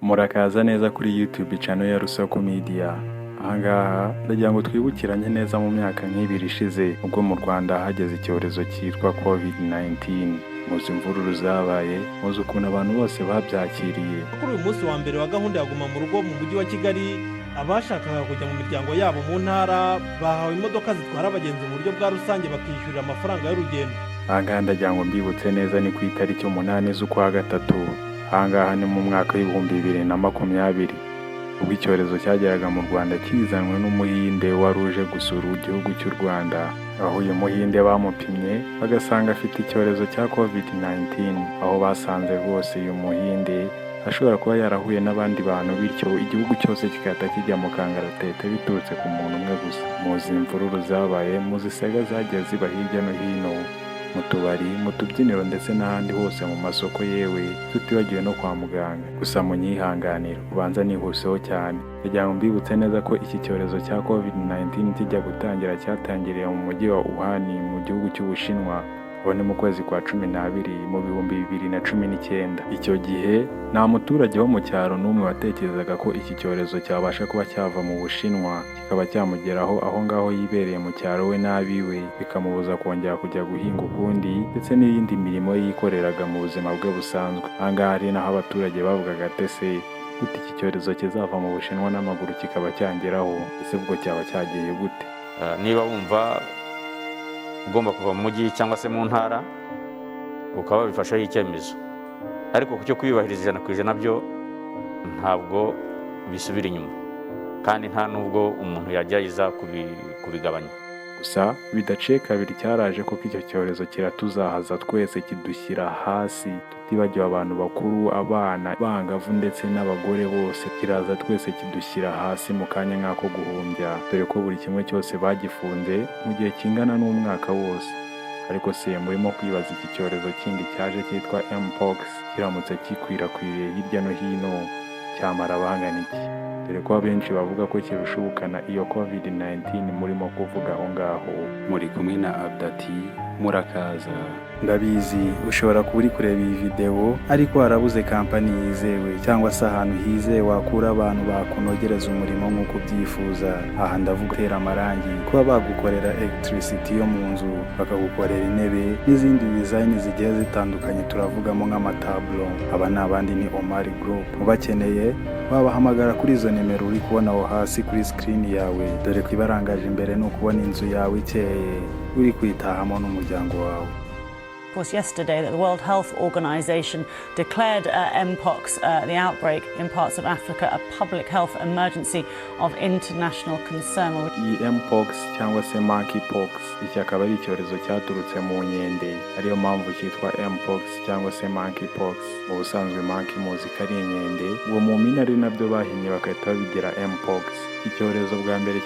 Murakaza neza kuri YouTube channel ya Rusoko Media. Ahangaha ndagira ngo twibukiranye neza mu myaka nk'ibiri ishize ubwo mu Rwanda hageze icyorezo cyitwa COVID-19. Muzi imvururu zabaye, muzi ukuntu abantu bose babyakiriye. Kuri uyu munsi wa mbere wa gahunda ya guma mu rugo mu mujyi wa Kigali, abashakaga kujya mu miryango yabo mu ntara bahawe imodoka zitwara abagenzi mu buryo bwa rusange bakishyurira amafaranga y'urugendo. Ahangaha ndagira ngo mbibutse neza ni ku itariki 8 z'ukwa gatatu. Ahangaha ni mu mwaka w'2020 ubwo icyorezo cyageraga mu Rwanda kizanwe n'umuhinde wari uje gusura igihugu cy'u Rwanda, aho uyu muhinde bamupimye bagasanga afite icyorezo cya COVID-19, aho basanze rwose uyu muhinde ashobora kuba yarahuye n'abandi bantu, bityo igihugu cyose kigahita kijya mu kangaratete biturutse ku muntu umwe gusa. Muzi imvururu zabaye, muzi saga zagiye ziba hirya no hino mu tubari, mu tubyiniro ndetse n'ahandi hose mu masoko, yewe tutibagiwe no kwa muganga. Gusa munyihanganira ubanza nihuseho cyane, kugira ngo mbibutse neza ko iki cyorezo cya COVID-19 kijya gutangira cyatangiriye mu mujyi wa Wuhan mu gihugu cy'Ubushinwa, aho ni mu kwezi kwa 12 mu 2019. Icyo gihe nta muturage wo mu cyaro n'umwe watekerezaga ko iki cyorezo cyabasha kuba cyava mu Bushinwa kikaba cyamugeraho aho ngaho yibereye mu cyaro we n'abiwe, bikamubuza kongera kujya guhinga ukundi ndetse n'iyindi mirimo yikoreraga mu buzima bwe busanzwe. Ahangaha ari naho abaturage bavugaga ati se gute iki cyorezo kizava mu Bushinwa n'amaguru kikaba cyangeraho, ese ubwo cyaba cyagiye gute? Niba wumva ugomba kuva mu mujyi cyangwa se mu ntara ukaba bifashaho icyemezo, ariko kucyo kwiyubahiriza 100% byo ntabwo bisubira inyuma, kandi nta nubwo umuntu yajyayiza kubigabanya. Gusa bidaciye kabiri cyaraje kuko icyo cyorezo kiratuzahaza twese, kidushyira hasi, tutibagiwe abantu bakuru, abana, bangavu ndetse n'abagore bose. Kiraza twese kidushyira hasi mu kanya nk'ako guhumbya, dore ko buri kimwe cyose bagifunze mu gihe kingana n'umwaka wose. Ariko se murimo kwibaza iki cyorezo kindi cyaje cyitwa Mpox kiramutse kikwirakwiriye hirya no hino cyamara bangana iki? Dore ko abenshi bavuga ko kirusha ubukana iyo COVID-19 murimo kuvuga aho ngaho. Muri kumwe na Abdati, murakaza. Ndabizi ushobora kuba uri kureba iyi video ariko harabuze kampani yizewe cyangwa se ahantu hizewe wakura abantu bakunogereza umurimo nk'uko ubyifuza. Aha ndavuga gutera amarangi, kuba bagukorera electricity yo mu nzu, bakagukorera intebe n'izindi design zigiye zitandukanye, turavugamo nk'amatablo. Aba ni abandi ni Omar Group. Mubakeneye wabahamagara kuri izo nimero uri kubona aho hasi kuri screen yawe, dore ko ibarangaje imbere no kubona inzu yawe ikeye uri kwitahamo n'umuryango wawe. Of course, yesterday that the World Health Organization declared Mpox, the outbreak in parts of Africa, a public health emergency of international concern. Iyi Mpox cyangwa se Monkeypox, iki akaba ari icyorezo cyaturutse mu nkende, ariyo mpamvu cyitwa Mpox cyangwa se Monkeypox. Mu busanzwe monkey muzi ko ari inkende, uwo mu mpine ari nabyo bahinnye bagahita babigira Mpox. Iki cyorezo bwa mbere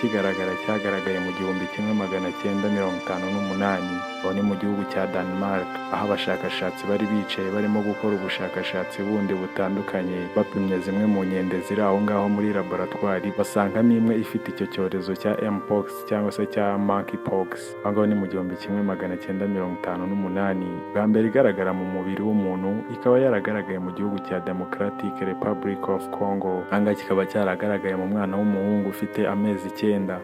cyagaragaye mu 1958, aho ni mu gihugu cya Denmark, aho abashakashatsi bari bicaye barimo gukora ubushakashatsi bundi butandukanye, bapimye zimwe mu nkende ziri aho ngaho muri laboratwari, basangamo imwe ifite icyo cyorezo cya Mpox cyangwa se cya Monkeypox. Aho ni mu 1958 bwa mbere igaragara mu mubiri w'umuntu, ikaba yaragaragaye mu gihugu cya Democratic Republic of Congo. Anga kikaba cyaragaragaye mu mwana w'umuhungu ufite amezi 9.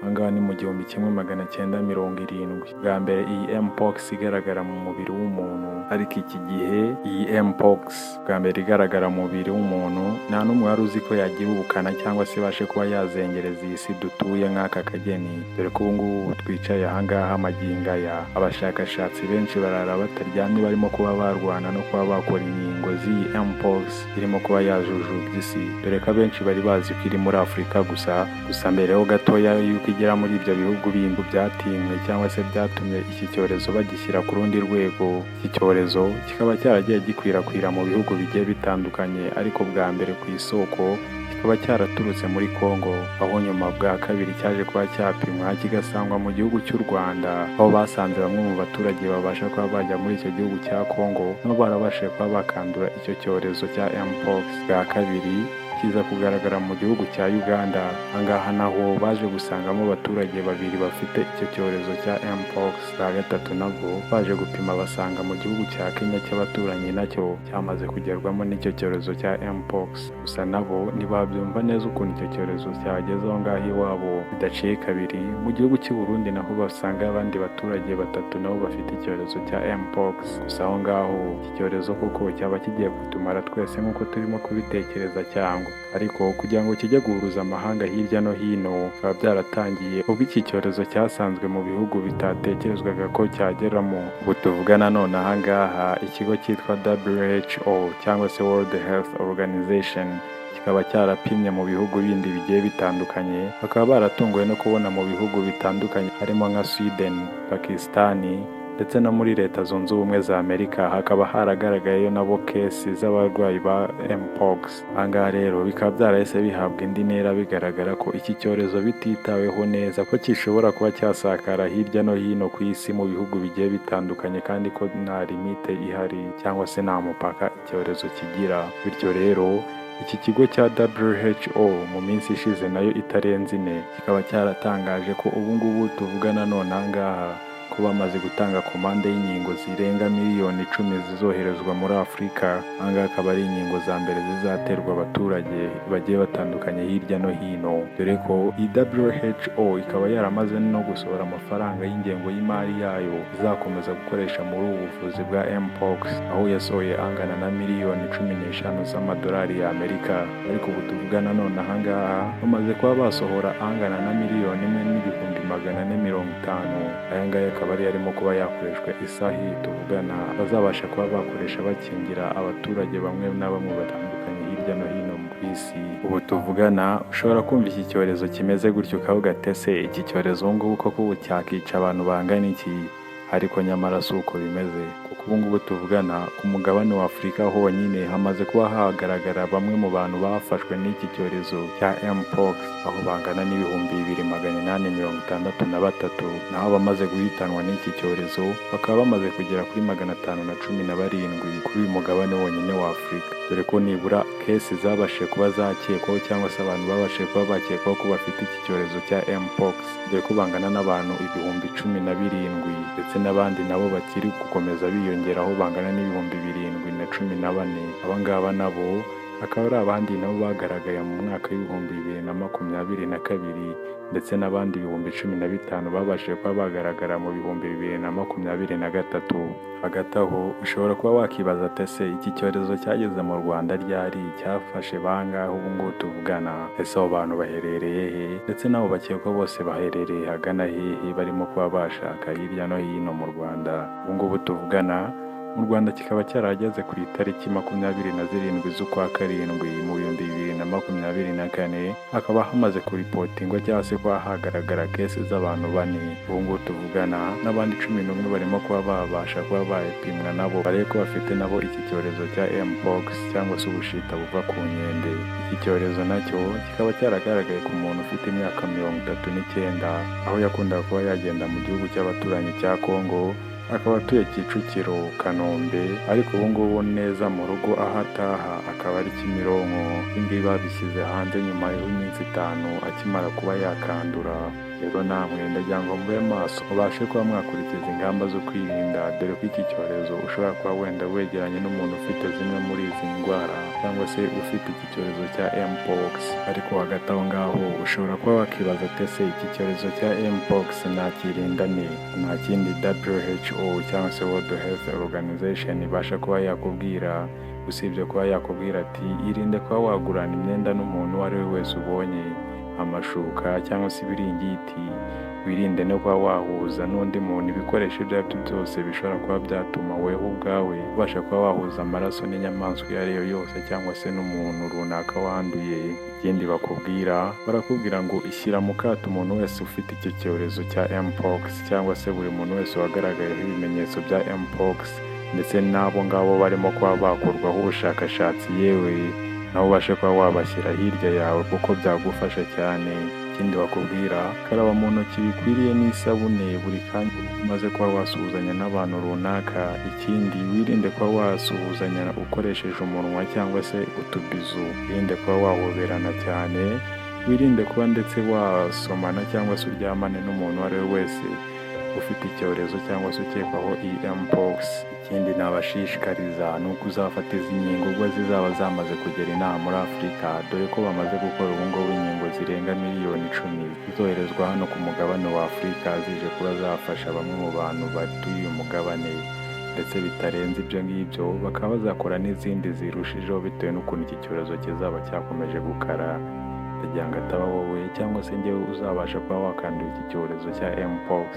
Ahangaha ni mu 1970. Bwa mbere iyi Mpox igaragara mu mubiri w'umuntu, ariko iki gihe iyi Mpox bwa mbere igaragara mu mubiri w'umuntu nta n'umwe wari uzi ko yagira ubukana cyangwa se ibashe kuba yazengereza iyi si dutuye nk'aka kageni, dore ko ubu ngubu twicaye ahangaha amagingo aya abashakashatsi benshi barara bataryamye barimo kuba barwana no kuba bakora inkingo z'iyi Mpox irimo kuba yajujubya isi, dore ko abenshi bari bazi ko iri muri Afurika gusa mbere ho gatoya yuko igera muri ibyo bihugu bindi byatinywe cyangwa se byatumye iki cyorezo bagishyira ku rundi rwego. Iki cyorezo kikaba cyaragiye gikwirakwira mu bihugu bigiye bitandukanye, ariko bwa mbere ku isoko kikaba cyaraturutse muri Congo, aho nyuma bwa kabiri cyaje kuba cyapimwa kigasangwa mu gihugu cy'u Rwanda, aho basanze bamwe mu baturage babasha kuba bajya muri icyo gihugu cya Congo no barabashije kuba bakandura icyo cyorezo cya Mpox. Bwa kabiri kiza kugaragara mu gihugu cya Uganda. Ahangaha naho baje gusangamo abaturage babiri bafite icyo cyorezo cya mpox. Bwa gatatu nabwo baje gupima basanga mu gihugu cya Kenya cy'abaturanyi nacyo cyamaze kugerwamo n'icyo cyorezo cya mpox. Gusa nabo ntibabyumva neza ukuntu icyo cyorezo cyageze aho ngaho iwabo bidaciye kabiri. Mu gihugu cy'u Burundi naho basanga abandi baturage batatu nabo bafite icyorezo cya mpox. Gusa aho ngaho iki cyorezo kuko cyaba kigiye kutumara twese nk'uko turimo kubitekereza cyangwa, ariko kugira ngo kijye guhuruza amahanga hirya no hino bikaba byaratangiye ubwo iki cyorezo cyasanzwe mu bihugu bitatekerezwaga ko cyageramo. Ubu tuvugana none ahangaha ikigo cyitwa WHO cyangwa se World Health Organization kikaba cyarapimye mu bihugu bindi bigiye bitandukanye, bakaba baratunguwe no kubona mu bihugu bitandukanye harimo nka Sweden, Pakistani ndetse no muri Leta Zunze Ubumwe za Amerika hakaba haragaragayeyo nabo kesi z'abarwayi ba mpox. Ahangaha rero bikaba byarahise bihabwa indi ntera bigaragara ko iki cyorezo bititaweho neza ko gishobora kuba cyasakara hirya no hino ku isi mu bihugu bigiye bitandukanye, kandi ko nta limite ihari cyangwa se nta mupaka icyorezo kigira. Bityo rero iki kigo cya WHO mu minsi ishize nayo itarenze ine kikaba cyaratangaje ko ubu ngubu tuvugana none ahangaha ko bamaze gutanga komande y'inkingo zirenga miliyoni 10 zizoherezwa muri Afurika. Ahangaha akaba ari inkingo za mbere zizaterwa abaturage bagiye batandukanye hirya no hino, dore ko WHO ikaba yaramaze no gusohora amafaranga y'ingengo y'imari yayo izakomeza gukoresha muri ubu buvuzi bwa mpox, aho yasohoye angana na miliyoni 15 z'amadolari y'Amerika. Ariko ubu tuvugana none ahangaha bamaze kuba basohora angana na miliyoni 1,450. aya ngaya akaba ari arimo kuba yakoreshwa isaha iyi tuvugana, bazabasha kuba bakoresha bakingira abaturage bamwe na bamwe batandukanye hirya no hino ku isi. Ubu tuvugana ushobora kumva iki cyorezo kimeze gutyo ukavuga ati ese iki cyorezo ubu ngubu koko ubu cyakica abantu bangana iki? Ariko nyamara si uko bimeze, kuko ubu ngubu tuvugana ku mugabane wa Afurika honyine hamaze kuba hagaragara bamwe mu bantu bafashwe n'iki cyorezo cya mpox, aho bangana n'ibihumbi 2,863, naho bamaze guhitanwa n'iki cyorezo bakaba bamaze kugera kuri 517 kuri uyu mugabane wonyine wa Afurika, dore ko nibura kesi zabashije kuba zakekwaho cyangwa se abantu babashije kuba bakekwaho ko bafite iki cyorezo cya mpox, dore ko bangana n'abantu 17,000 ndetse n'abandi nabo bakiri gukomeza biyongeraho bangana n'ibihumbi 714. Abangaba nabo akaba ari abandi nabo bagaragaye mu mwaka w'ibihumbi 2022 ndetse n'abandi 15,000 babashije kuba bagaragara mu bihumbi 2023. Hagati aho ushobora kuba wakibaza ati ese iki cyorezo cyageze mu Rwanda ryari, cyafashe bangahe ubu ngubu tuvugana, ese abo bantu baherereye he, ndetse nabo bakekwa bose baherereye hagana hehe barimo kuba bashaka hirya no hino mu Rwanda. Ubu ngubu tuvugana mu Rwanda kikaba cyarageze ku itariki 27 z'ukwa karindwi mu 2024, hakaba hamaze kuripotingwa cyangwa se kuba hagaragara kesi z'abantu 4. Ubu ngubu tuvugana n'abandi 11 barimo kuba babasha kuba bapimwa nabo barebe ko bafite nabo iki cyorezo cya mpox cyangwa se ubushita buva ku nkende. Iki cyorezo nacyo kikaba cyaragaragaye ku muntu ufite imyaka 39, aho yakundaga kuba yagenda mu gihugu cy'abaturanyi cya Kongo, akaba atuye Kicukiro, Kanombe, ariko ubu ngubu neza mu rugo aho ataha akaba ari Kimironko. Ibi babishyize hanze nyuma y'iminsi 5 akimara kuba yakandura. Rero namwe ndagira ngo mube maso mubashe kuba mwakurikiza ingamba zo kwirinda, dore ko iki cyorezo ushobora kuba wenda wegeranye n'umuntu ufite zimwe muri izi ndwara cyangwa se ufite iki cyorezo cya mpox. Ariko hagati aho ngaho ushobora kuba wakibaza ati ese iki cyorezo cya mpox nakirinda ne? Nta kindi WHO cyangwa se World Health Organization ibasha kuba yakubwira, usibye kuba yakubwira ati irinde kuba wagurana imyenda n'umuntu uwo ari we wese ubonye, amashuka cyangwa se ibiringiti. Wirinde no kuba wahuza n'undi muntu ibikoresho ibyo ari byo byose bishobora kuba byatuma wewe ubwawe ubasha kuba wahuza amaraso n'inyamaswa iyo ari yo yose cyangwa se n'umuntu runaka wanduye. Ikindi barakubwira ngo ishyira mu kato umuntu wese ufite icyo cyorezo cya mpox cyangwa se buri muntu wese wagaragayeho ibimenyetso bya mpox, ndetse n'abo ngabo barimo kuba bakorwaho ubushakashatsi, yewe nawe ubashe kuba wabashyira hirya yawe kuko byagufasha cyane. Ikindi bakubwira, karaba mu ntoki bikwiriye n'isabune buri kanya umaze kuba wasuhuzanya n'abantu runaka. Ikindi, wirinde kuba wasuhuzanya ukoresheje umunwa cyangwa se utubizu. Wirinde kuba wahoberana cyane. Wirinde kuba ndetse wasomana cyangwa se uryamane n'umuntu uwo ari we wese ufite icyorezo cyangwa se ukekwaho iyi mpox. Ikindi nabashishikariza ni uko uzafata izi nkingo ubwo zizaba zamaze kugera inaha muri Afurika, dore ko bamaze gukora ubu ngubu inkingo zirenga miliyoni 10 zizoherezwa hano ku mugabane wa Afurika zije kuba zafasha bamwe mu bantu batuye uyu mugabane, ndetse bitarenze ibyo ngibyo bakaba bazakora n'izindi zirushijeho bitewe n'ukuntu iki cyorezo kizaba cyakomeje gukara, kugira ngo ataba wowe cyangwa se njyewe uzabasha kuba wakandura iki cyorezo cya mpox.